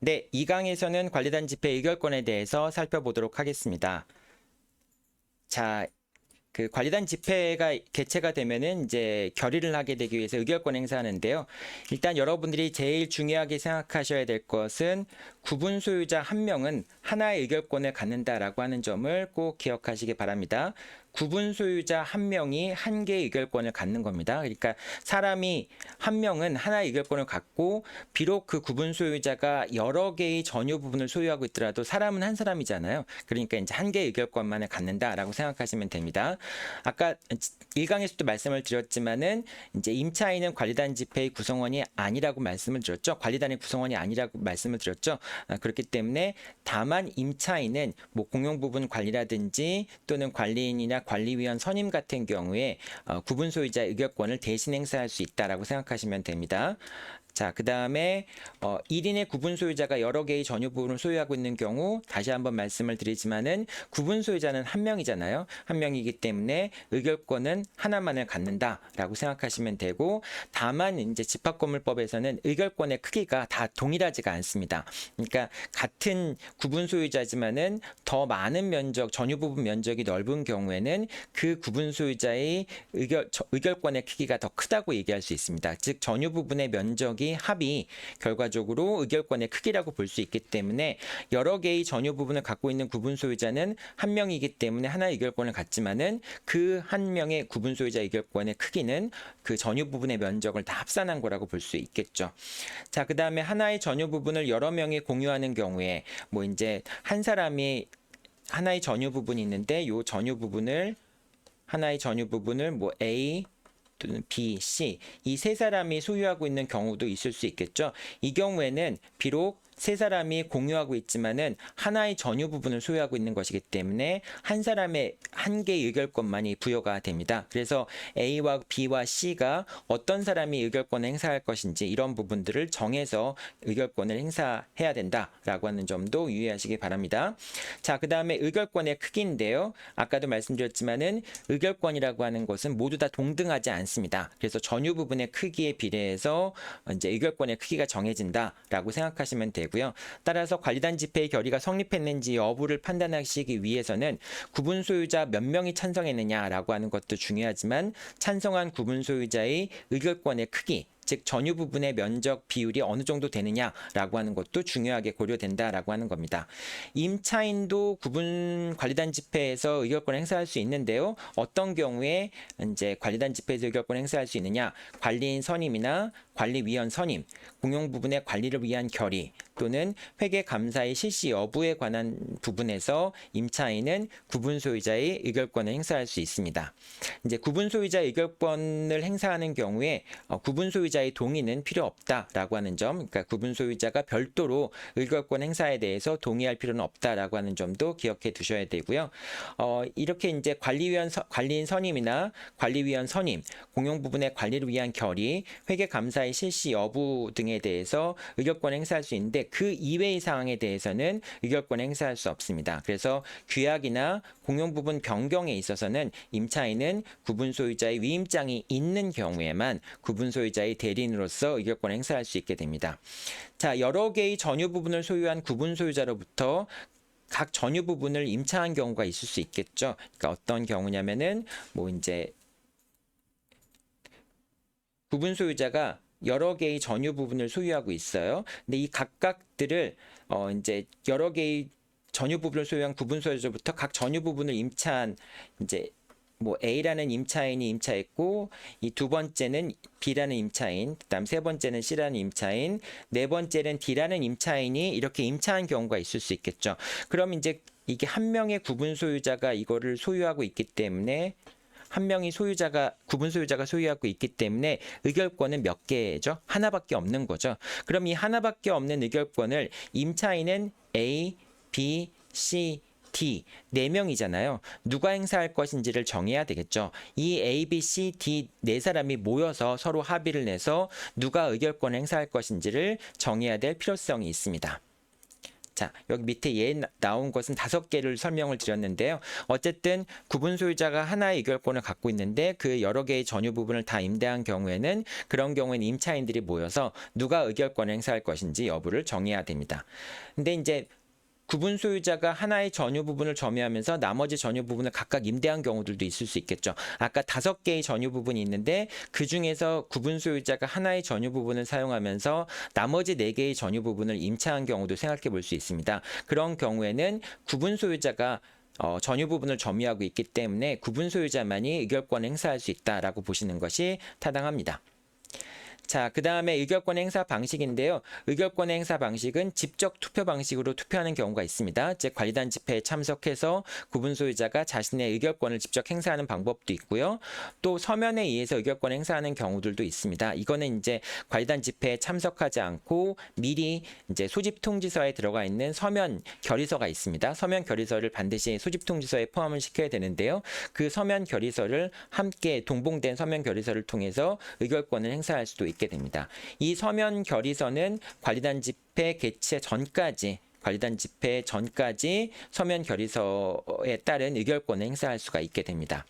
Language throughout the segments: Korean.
네, 이 강에서는 관리단 집회 의결권에 대해서 살펴보도록 하겠습니다. 자, 그 관리단 집회가 개최가 되면은 이제 결의를 하게 되기 위해서 의결권 행사하는데요. 일단 여러분들이 제일 중요하게 생각하셔야 될 것은 구분 소유자 한 명은 하나의 의결권을 갖는다라고 하는 점을 꼭 기억하시기 바랍니다. 구분 소유자 한 명이 한 개의 의결권을 갖는 겁니다. 그러니까 사람이 한 명은 하나의 의결권을 갖고 비록 그 구분 소유자가 여러 개의 전유 부분을 소유하고 있더라도 사람은 한 사람이잖아요. 그러니까 이제 한 개의 의결권만을 갖는다라고 생각하시면 됩니다. 아까 1강에서도 말씀을 드렸지만은 이제 임차인은 관리단 집회의 구성원이 아니라고 말씀을 드렸죠. 관리단의 구성원이 아니라고 말씀을 드렸죠. 그렇기 때문에 다만 임차인은 뭐 공용부분 관리라든지 또는 관리인이나 관리위원 선임 같은 경우에 구분 소유자 의결권을 대신 행사할 수 있다라고 생각하시면 됩니다. 자, 그 다음에 1인의 구분 소유자가 여러 개의 전유 부분을 소유하고 있는 경우 다시 한번 말씀을 드리지만은 구분 소유자는 한 명이잖아요. 한 명이기 때문에 의결권은 하나만을 갖는다라고 생각하시면 되고, 다만 이제 집합건물법에서는 의결권의 크기가 다 동일하지가 않습니다. 그러니까 같은 구분 소유자지만은 더 많은 면적, 전유 부분 면적이 넓은 경우에는 그 구분 소유자의 의결권의 크기가 더 크다고 얘기할 수 있습니다. 즉 전유 부분의 면적이 합이 결과적으로 의결권의 크기라고 볼 수 있기 때문에 여러 개의 전유 부분을 갖고 있는 구분 소유자는 한 명이기 때문에 하나의 의결권을 갖지만은 그 한 명의 구분 소유자 의결권의 크기는 그 전유 부분의 면적을 다 합산한 거라고 볼 수 있겠죠. 자, 그 다음에 하나의 전유 부분을 여러 명이 공유하는 경우에 뭐 이제 한 사람이 하나의 전유 부분이 있는데 요 전유 부분을 하나의 전유 부분을 뭐 A 또는 B, C 이 세 사람이 소유하고 있는 경우도 있을 수 있겠죠. 이 경우에는 비록 세 사람이 공유하고 있지만은 하나의 전유 부분을 소유하고 있는 것이기 때문에 한 사람의 한 개의 의결권만이 부여가 됩니다. 그래서 A와 B와 C가 어떤 사람이 의결권을 행사할 것인지 이런 부분들을 정해서 의결권을 행사해야 된다라고 하는 점도 유의하시기 바랍니다. 자, 그 다음에 의결권의 크기인데요. 아까도 말씀드렸지만은 의결권이라고 하는 것은 모두 다 동등하지 않습니다. 그래서 전유 부분의 크기에 비례해서 이제 의결권의 크기가 정해진다라고 생각하시면 되고요. 따라서 관리단 집회의 결의가 성립했는지 여부를 판단하시기 위해서는 구분 소유자 몇 명이 찬성했느냐라고 하는 것도 중요하지만 찬성한 구분 소유자의 의결권의 크기, 즉 전유 부분의 면적 비율이 어느 정도 되느냐라고 하는 것도 중요하게 고려된다라고 하는 겁니다. 임차인도 구분 관리단 집회에서 의결권을 행사할 수 있는데요. 어떤 경우에 이제 관리단 집회에서 의결권을 행사할 수 있느냐? 관리인 선임이나 관리위원 선임, 공용 부분의 관리를 위한 결의 또는 회계 감사의 실시 여부에 관한 부분에서 임차인은 구분 소유자의 의결권을 행사할 수 있습니다. 이제 구분 소유자 의결권을 행사하는 경우에 구분 소유자의 동의는 필요 없다라고 하는 점, 그러니까 구분 소유자가 별도로 의결권 행사에 대해서 동의할 필요는 없다라고 하는 점도 기억해 두셔야 되고요. 이렇게 이제 관리인 선임이나 관리위원 선임, 공용 부분의 관리를 위한 결의, 회계 감사의 실시 여부 등에 대해서 의결권 행사할 수 있는데 그 이외의 사항에 대해서는 의결권 행사할 수 없습니다. 그래서 규약이나 공용 부분 변경에 있어서는 임차인은 구분 소유자의 위임장이 있는 경우에만 구분 소유자의 대리인으로서 의결권 행사할 수 있게 됩니다. 자, 여러 개의 전유 부분을 소유한 구분 소유자로부터 각 전유 부분을 임차한 경우가 있을 수 있겠죠. 그러니까 어떤 경우냐면은 뭐 이제 구분 소유자가 여러 개의 전유 부분을 소유하고 있어요. 근데 이 각각들을 이제 여러 개의 전유 부분을 소유한 구분 소유자부터 각 전유 부분을 임차한 이제 뭐 A라는 임차인이 임차했고 이 두 번째는 B라는 임차인, 그다음 세 번째는 C라는 임차인, 네 번째는 D라는 임차인이 이렇게 임차한 경우가 있을 수 있겠죠. 그럼 이제 이게 한 명의 구분 소유자가 이거를 소유하고 있기 때문에 한 명이 구분 소유자가 소유하고 있기 때문에 의결권은 몇 개죠? 하나밖에 없는 거죠. 그럼 이 하나밖에 없는 의결권을 임차인은 A, B, C, D 4명이잖아요. 누가 행사할 것인지를 정해야 되겠죠. 이 A, B, C, D 4사람이 모여서 서로 합의를 내서 누가 의결권을 행사할 것인지를 정해야 될 필요성이 있습니다. 자, 자, 여기 밑에 나온 것은 5개를 설명을 드렸는데요. 어쨌든 구분 소유자가 하나의 의결권을 갖고 있는데 그 여러 개의 전유 부분을 다 임대한 경우에는 그런 경우에는 임차인들이 모여서 누가 의결권을 행사할 것인지 여부를 정해야 됩니다. 근데 이제 구분 소유자가 하나의 전유 부분을 점유하면서 나머지 전유 부분을 각각 임대한 경우들도 있을 수 있겠죠. 아까 5개의 전유 부분이 있는데 그 중에서 구분 소유자가 하나의 전유 부분을 사용하면서 나머지 4개의 전유 부분을 임차한 경우도 생각해 볼 수 있습니다. 그런 경우에는 구분 소유자가 전유 부분을 점유하고 있기 때문에 구분 소유자만이 의결권을 행사할 수 있다라고 보시는 것이 타당합니다. 자, 그 다음에 의결권 행사 방식인데요. 의결권 행사 방식은 직접 투표 방식으로 투표하는 경우가 있습니다. 즉 관리단 집회에 참석해서 구분 소유자가 자신의 의결권을 직접 행사하는 방법도 있고요. 또 서면에 의해서 의결권 행사하는 경우들도 있습니다. 이거는 이제 관리단 집회에 참석하지 않고 미리 이제 소집 통지서에 들어가 있는 서면 결의서가 있습니다. 서면 결의서를 반드시 소집 통지서에 포함을 시켜야 되는데요. 그 서면 결의서를 함께 동봉된 서면 결의서를 통해서 의결권을 행사할 수도 있게 됩니다. 이 서면 결의서는 관리단 집회 개최 전까지 서면 결의서에 따른 의결권을 행사할 수가 있게 됩니다.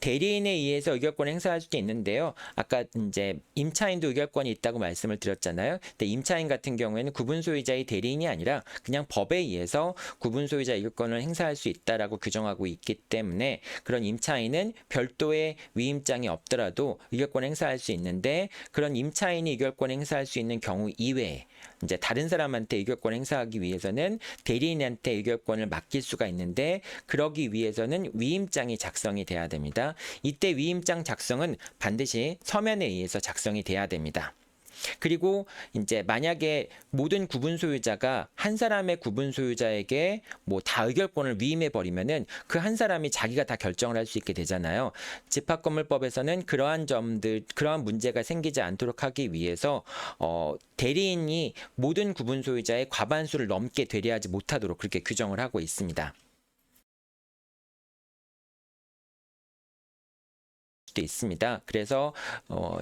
대리인에 의해서 의결권을 행사할 수도 있는데요. 아까 이제 임차인도 의결권이 있다고 말씀을 드렸잖아요. 근데 임차인 같은 경우에는 구분 소유자의 대리인이 아니라 그냥 법에 의해서 구분 소유자 의결권을 행사할 수 있다라고 규정하고 있기 때문에 그런 임차인은 별도의 위임장이 없더라도 의결권 행사할 수 있는데 그런 임차인이 의결권 행사할 수 있는 경우 이외에 이제 다른 사람한테 의결권 행사하기 위해서는 대리인한테 의결권을 맡길 수가 있는데 그러기 위해서는 위임장이 작성이 돼야 됩니다. 이때 위임장 작성은 반드시 서면에 의해서 작성이 돼야 됩니다. 그리고 이제 만약에 모든 구분 소유자가 한 사람의 구분 소유자에게 뭐 다 의결권을 위임해 버리면은 그 한 사람이 자기가 다 결정을 할 수 있게 되잖아요. 집합건물법에서는 그러한 문제가 생기지 않도록 하기 위해서 대리인이 모든 구분 소유자의 과반수를 넘게 되려하지 못하도록 그렇게 규정을 하고 있습니다. 수도 있습니다. 그래서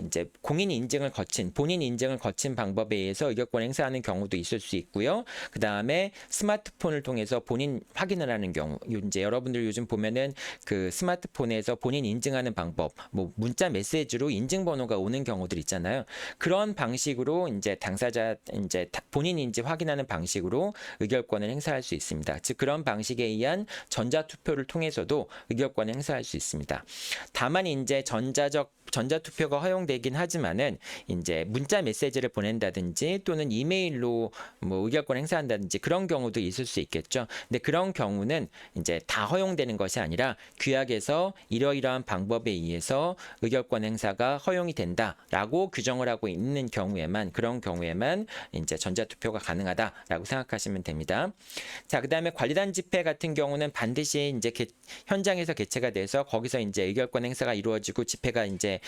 이제 본인 인증을 거친 방법에 의해서 의결권 행사하는 경우도 있을 수 있고요. 그 다음에 스마트폰을 통해서 본인 확인을 하는 경우, 이제 여러분들 요즘 보면은 그 스마트폰에서 본인 인증하는 방법, 뭐 문자 메시지로 인증번호가 오는 경우들 있잖아요. 그런 방식으로 이제 당사자 이제 본인 인지 확인하는 방식으로 의결권을 행사할 수 있습니다. 즉 그런 방식에 의한 전자투표를 통해서도 의결권을 행사할 수 있습니다. 다만 이제 전자투표가 허용되긴 하지만은 이제 문자 메시지를 보낸다든지 또는 이메일로 뭐 의결권 행사한다든지 그런 경우도 있을 수 있겠죠. 근데 그런 경우는 이제 다 허용되는 것이 아니라 규약에서 이러이러한 방법에 의해서 의결권 행사가 허용이 된다라고 규정을 하고 있는 경우에만 그런 경우에만 이제 전자투표가 가능하다라고 생각하시면 됩니다. 자, 그다음에 관리단 집회 같은 경우는 반드시 이제 현장에서 개최가 돼서 거기서 이제 의결권 행사가 이루어지고 집회가 이제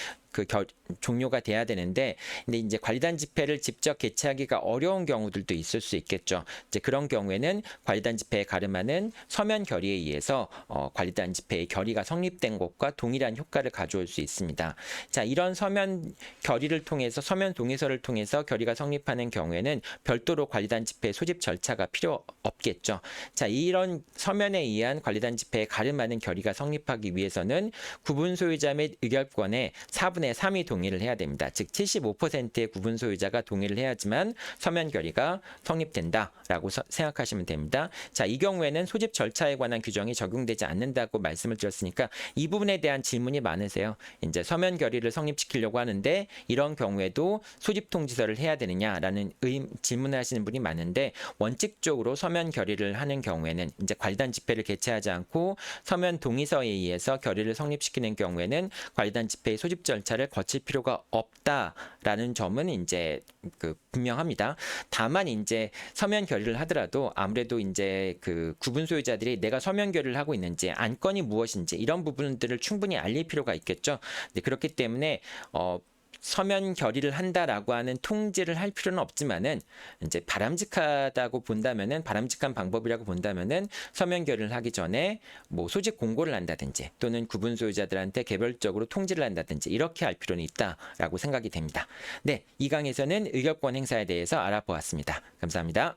종료가 돼야 되는데 근데 이제 관리단 집회를 직접 개최하기가 어려운 경우들도 있을 수 있겠죠. 이제 그런 경우에는 관리단 집회에 가름하는 서면 결의에 의해서 관리단 집회의 결의가 성립된 것과 동일한 효과를 가져올 수 있습니다. 자, 이런 서면 결의를 통해서 서면 동의서를 통해서 결의가 성립하는 경우에는 별도로 관리단 집회 소집 절차가 필요 없겠죠. 자, 이런 서면에 의한 관리단 집회에 가름하는 결의가 성립하기 위해서는 구분 소유자 및 의결권의 4분의 3이 동의를 해야 됩니다. 즉 75%의 구분 소유자가 동의를 해야지만 서면 결의가 성립된다라고 생각하시면 됩니다. 자, 이 경우에는 소집 절차에 관한 규정이 적용되지 않는다고 말씀을 드렸으니까 이 부분에 대한 질문이 많으세요. 이제 서면 결의를 성립시키려고 하는데 이런 경우에도 소집 통지서를 해야 되느냐라는 질문을 하시는 분이 많은데 원칙적으로 서면 결의를 하는 경우에는 이제 관리단 집회를 개최하지 않고 서면 동의서에 의해서 결의를 성립시키는 경우에는 관리단 집회의 소집 절차를 거칠 필요가 없다라는 점은 이제 분명합니다. 다만 이제 서면 결의를 하더라도 아무래도 이제 구분 소유자들이 내가 서면 결의를 하고 있는지 안건이 무엇인지 이런 부분들을 충분히 알릴 필요가 있겠죠. 네, 그렇기 때문에 서면 결의를 한다라고 하는 통지를 할 필요는 없지만은 이제 바람직한 방법이라고 본다면은 서면 결의를 하기 전에 뭐 소집 공고를 한다든지 또는 구분 소유자들한테 개별적으로 통지를 한다든지 이렇게 할 필요는 있다라고 생각이 됩니다. 네, 이 강에서는 의결권 행사에 대해서 알아보았습니다. 감사합니다.